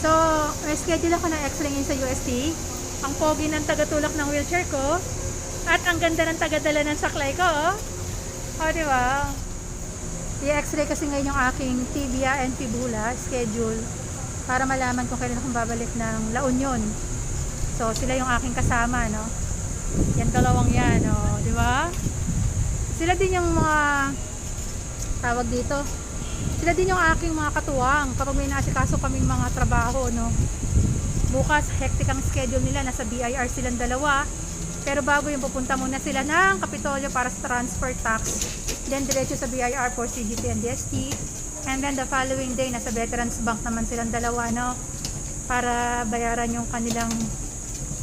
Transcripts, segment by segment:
So, may schedule ako ng x-ray ngayon sa UST. Ang pogi ng tagatulak ng wheelchair ko. At ang ganda ng tagadala ng saklay ko. O, diba? I-x-ray kasi ngayon yung aking tibia and fibula schedule para malaman kung kailan akong babalik ng La Union. So, sila yung aking kasama, no? Yan, dalawang yan, no? Diba? Sila din yung mga tawag dito. Sila din yung aking mga katuwang kapag may naasikaso kaming mga trabaho, no? Bukas, hectic ang schedule nila. Nasa BIR silang dalawa. Pero bago yung pupunta muna sila ng Kapitolyo para sa transfer tax. Then, diretso sa BIR for CGT and DST. And then, the following day, nasa Veterans Bank naman silang dalawa, no? Para bayaran yung kanilang...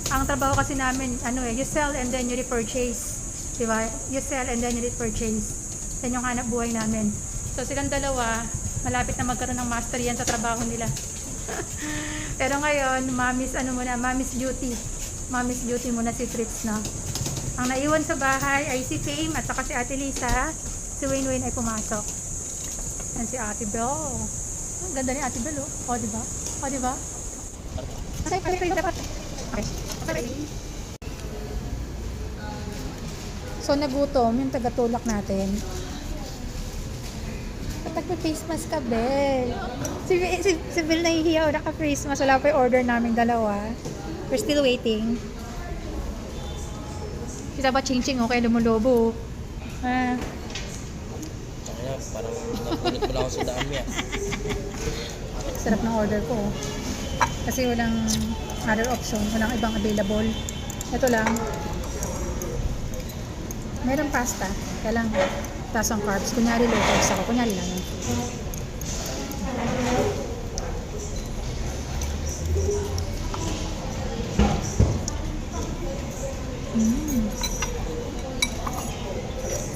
Ang trabaho kasi namin, you sell and then you repurchase. Diba? You sell and then you repurchase. Yan yung hanap buhay namin. So, silang dalawa, malapit na magkaroon ng mastery yan sa trabaho nila. Pero ngayon, mommy's duty. Mommy's duty muna si Trix, no? Ang naiwan sa bahay ay si Fame at saka si Ate Lisa. Si Wayne ay pumasok. Yan si Ate Belle. Ang ganda ni Ate Belle, oh. O, diba? O, diba? So, nagutom yung tagatulak natin. Nagpa-face mask ka, Belle. Si Belle nahihiyaw, naka-face mask. Wala pa yung order namin dalawa. We're still waiting. Kita ba ching-ching, okay? Lumulobo. Kaya parang napunit mo lang ako sa daan mo yan. Sarap ng order ko. Kasi walang other option. Walang ibang available. Ito lang. Meron pasta. Kaya lang, tasang carbs. Kunyari low carbs ako. Kunyari lang.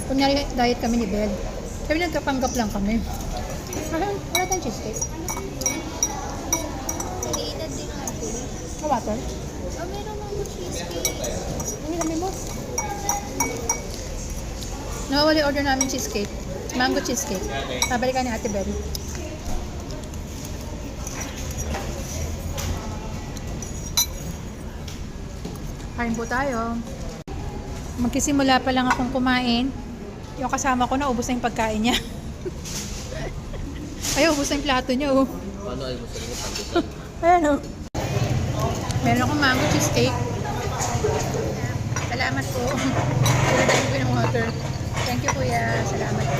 Kunyari diet kami ni Belle. Sabi nagkapanggap lang kami. Wala tayong cheesecake. Nag-iinad din natin. Water? Oh, meron ako cheesecake. Hindi namin mo. Nawawali order namin cheesecake. Mango cheesecake. Pabalikan ni Ate Belle. Kain po tayo. Magsisimula pa lang akong kumain. Yung kasama ko na ubos na yung pagkain niya. Ay, ubos na yung plato niya, oh. Paano ay mo sa limit ang Ayan, oh. Meron akong mango cheesecake. Salamat po. Salamat po ng water. Thank you, kuya. Salamat po.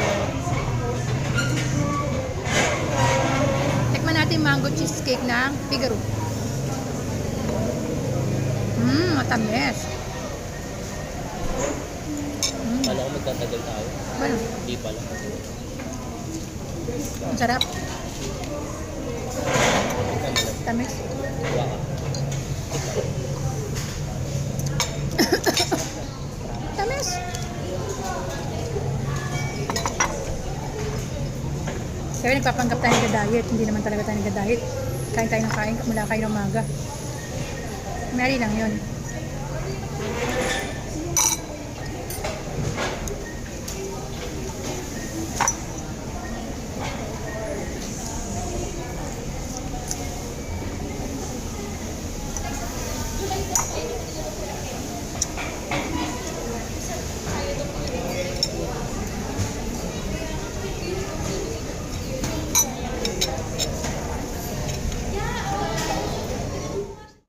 Tikman natin mango cheesecake ng Figaro. Matamis. Kala ko magtatagal tayo. Ano? Hindi pala. Ang sarap. Ikaw mo lang. Tamis. Tuwa ka. Tamis. Kaya nagpapanggap tayo nag-diet. Hindi naman talaga tayo nag-diet. Kain tayo ng kain mula kayo ng umaga. Mary lang yun.